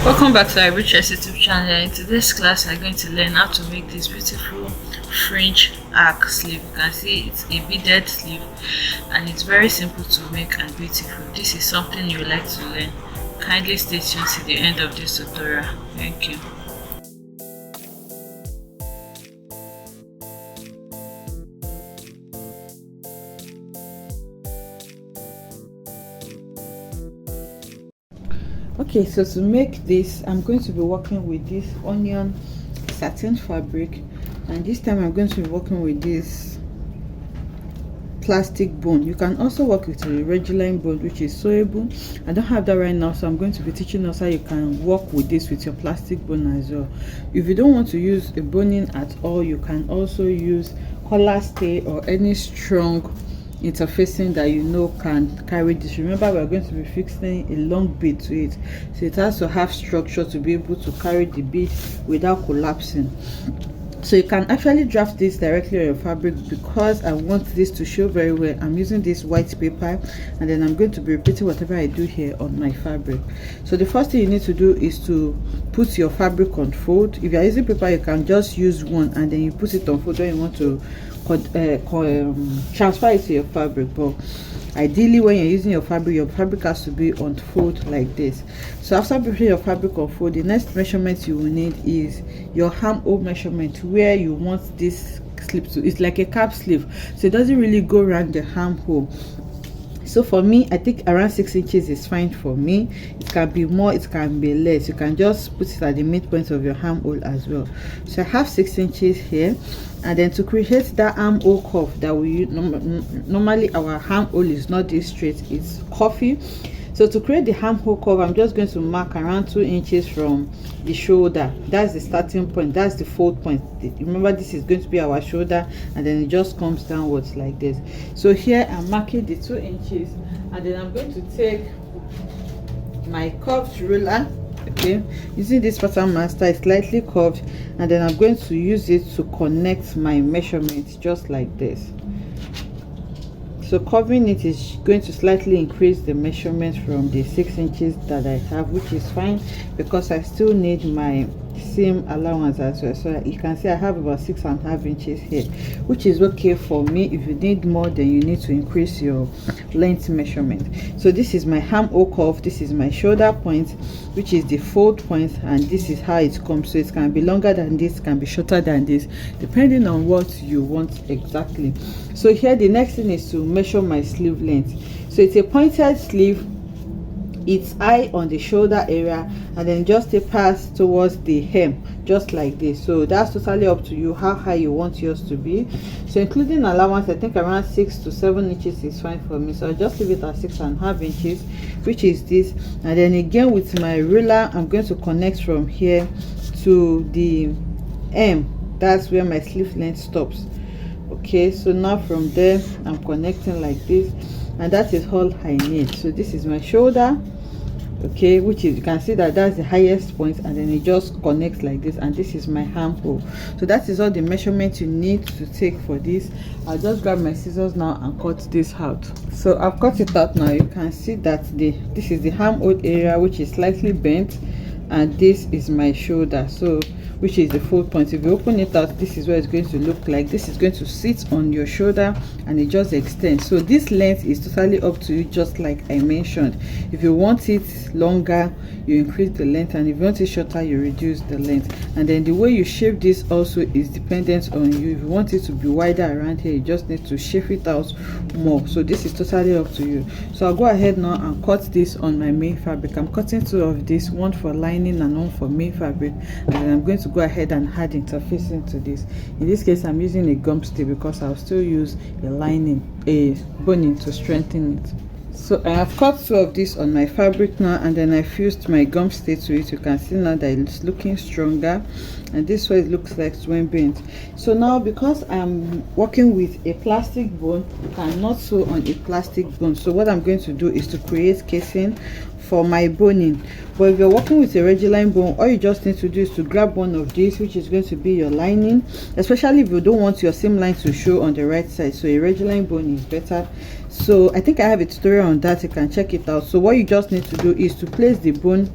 Welcome back to our Richest YouTube channel. In today's class, we're going to learn how to make this beautiful fringe arc sleeve. You can see it's a beaded sleeve and it's very simple to make and beautiful. This is something you would like to learn. Kindly stay tuned to the end of this tutorial. Thank you. Okay, so to make this, I'm going to be working with this onion satin fabric, and this time I'm going to be working with this plastic bone. You can also work with a regular bone, which is sewable. I don't have that right now, so I'm going to be teaching us how you can work with this with your plastic bone as well. If you don't want to use a boning at all, you can also use collar stay or any strong interfacing that you know can carry this. Remember, we're going to be fixing a long bead to it, so it has to have structure to be able to carry the bead without collapsing. So you can actually draft this directly on your fabric. Because I want this to show very well, I'm using this white paper, and then I'm going to be repeating whatever I do here on my fabric. So the first thing you need to do is to put your fabric on fold. If you're using paper, you can just use one and then you put it on fold when you want to transfer it to your fabric. But ideally, when you're using your fabric has to be on fold like this. So after putting your fabric on fold, the next measurement you will need is your armhole measurement, where you want this sleeve to. It's like a cap sleeve, so it doesn't really go around the armhole. So for me, I think around 6 inches is fine for me. It can be more, it can be less. You can just put it at the midpoint of your armhole as well. So I have 6 inches here, and then to create that armhole curve that we normally our armhole is not this straight, it's curvy. So to create the armhole curve, I'm just going to mark around 2 inches from the shoulder. That's the starting point, that's the fold point. Remember, this is going to be our shoulder, and then it just comes downwards like this. So here I'm marking the 2 inches, and then I'm going to take my curved ruler, okay, using this pattern master. It's slightly curved, and then I'm going to use it to connect my measurements just like this. So curving it is going to slightly increase the measurement from the 6 inches that I have, which is fine because I still need my seam allowance as well. So you can see I have about 6.5 inches here, which is okay for me. If you need more, then you need to increase your length measurement. So this is my armhole curve, this is my shoulder point, which is the fold point, and this is how it comes. So it can be longer than this, can be shorter than this, depending on what you want exactly. So here the next thing is to measure my sleeve length. So it's a pointed sleeve, it's high on the shoulder area, and then just a pass towards the hem, just like this. So that's totally up to you how high you want yours to be. So including allowance, I think around 6 to 7 inches is fine for me, so I'll just leave it at 6.5 inches, which is this. And then again with my ruler, I'm going to connect from here to the hem. That's where my sleeve length stops. Okay, so now from there I'm connecting like this, and that is all I need. So this is my shoulder, okay, which is, you can see that that's the highest point, and then it just connects like this, and this is my armhole. So that is all the measurement you need to take for this. I'll just grab my scissors now and cut this out. So I've cut it out now. You can see that this is the armhole area, which is slightly bent, and this is my shoulder, so which is the fold point. If you open it out, this is what it's going to look like. This is going to sit on your shoulder, and it just extends. So this length is totally up to you, just like I mentioned. If you want it longer, you increase the length, and if you want it shorter, you reduce the length. And then the way you shape this also is dependent on you. If you want it to be wider around here, you just need to shape it out more. So this is totally up to you. So I'll go ahead now and cut this on my main fabric. I'm cutting 2 of this, one for lining and one for main fabric, and then I'm going to go ahead and add interfacing to this. In this case, I'm using a gum stay because I'll still use a lining, a boning to strengthen it. So I have cut 2 of this on my fabric now, and then I fused my gum stay to it. You can see now that it's looking stronger, and this way it looks like when bent. So now, because I'm working with a plastic bone, you cannot sew on a plastic bone. So what I'm going to do is to create casing for my boning. But if you're working with a regular bone, all you just need to do is to grab one of these, which is going to be your lining, especially if you don't want your seam line to show on the right side. So a regular bone is better. So I think I have a tutorial on that, you can check it out. So what you just need to do is to place the bone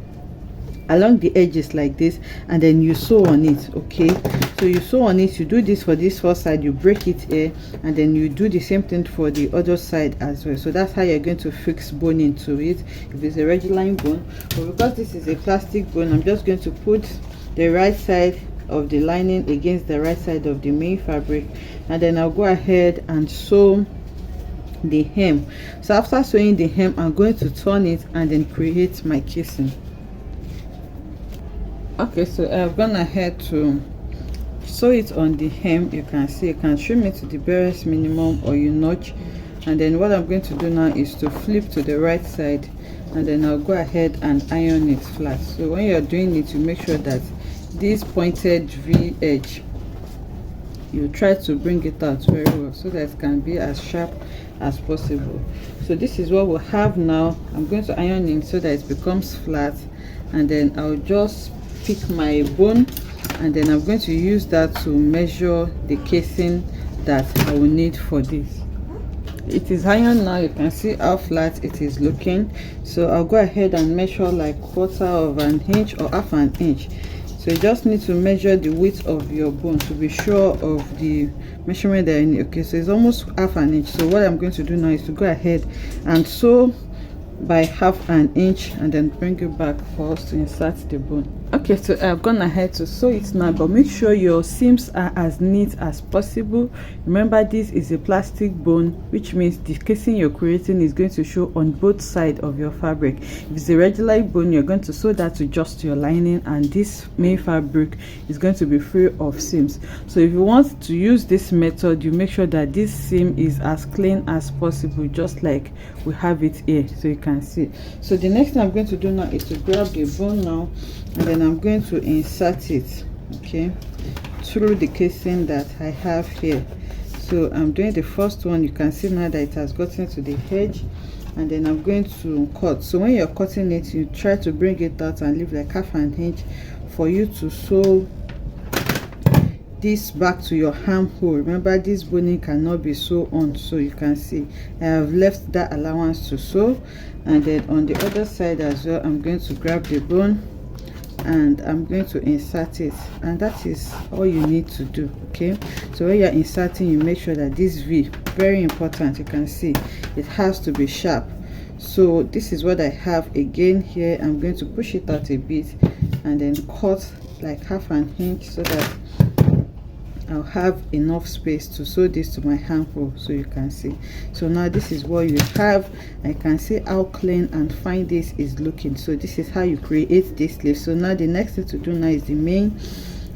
along the edges like this, and then you sew on it. Okay, so you sew on it, you do this for this first side, you break it here, and then you do the same thing for the other side as well. So that's how you're going to fix bone into it if it's a regular bone. But because this is a plastic bone, I'm just going to put the right side of the lining against the right side of the main fabric, and then I'll go ahead and sew the hem. So after sewing the hem, I'm going to turn it and then create my casing. Okay, so I've gone ahead to sew it on the hem. You can see, you can trim it to the barest minimum or you notch, and then what I'm going to do now is to flip to the right side, and then I'll go ahead and iron it flat. So when you're doing it, you make sure that this pointed V edge, you try to bring it out very well so that it can be as sharp as possible. So this is what we have now. I'm going to iron it so that it becomes flat, and then I'll just pick my bone, and then I'm going to use that to measure the casing that I will need for this. It is ironed now. You can see how flat it is looking. So I'll go ahead and measure like 1/4 of an inch or 1/2 an inch. So you just need to measure the width of your bone to be sure of the measurement that you need. Okay, so it's almost 1/2 an inch. So what I'm going to do now is to go ahead and sew by 1/2 an inch, and then bring it back for us to insert the bone. Okay, so I've gone ahead to sew it now, but make sure your seams are as neat as possible. Remember, this is a plastic bone, which means the casing you're creating is going to show on both sides of your fabric. If it's a regular bone, you're going to sew that to just your lining, and this main fabric is going to be free of seams. So if you want to use this method, you make sure that this seam is as clean as possible, just like we have it here, so you can see. So the next thing I'm going to do now is to grab the bone now, and then I'm going to insert it, okay, through the casing that I have here. So I'm doing the first one. You can see now that it has gotten to the edge, and then I'm going to cut. So when you're cutting it, you try to bring it out and leave like 1/2 an inch for you to sew this back to your armhole. Remember, this boning cannot be sewn on, so you can see I have left that allowance to sew. And then on the other side as well, I'm going to grab the bone and I'm going to insert it, and that is all you need to do. Okay, so when you're inserting, you make sure that this V, very important, you can see it has to be sharp. So this is what I have again here. I'm going to push it out a bit and then cut like 1/2 an inch so that I'll have enough space to sew this to my armhole, so you can see. So now this is what you have. I can see how clean and fine this is looking. So this is how you create this sleeve. So now the next thing to do now is the main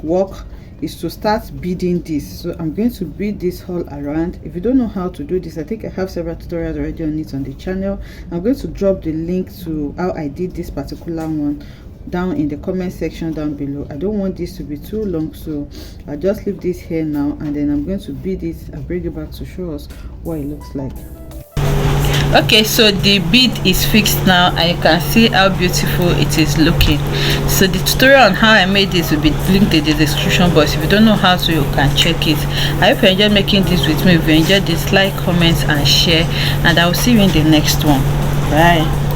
work, is to start beading this. So I'm going to bead this all around. If you don't know how to do this, I think I have several tutorials already on it on the channel. I'm going to drop the link to how I did this particular one down in the comment section down below. I don't want this to be too long, so I'll just leave this here now, and then I'm going to bead it and bring it back to show us what it looks like. Okay, so the bead is fixed now, and you can see how beautiful it is looking. So the tutorial on how I made this will be linked in the description box. If you don't know how to, you can check it. I hope you enjoyed making this with me. If you enjoyed this, like, comment and share, and I will see you in the next one. Bye.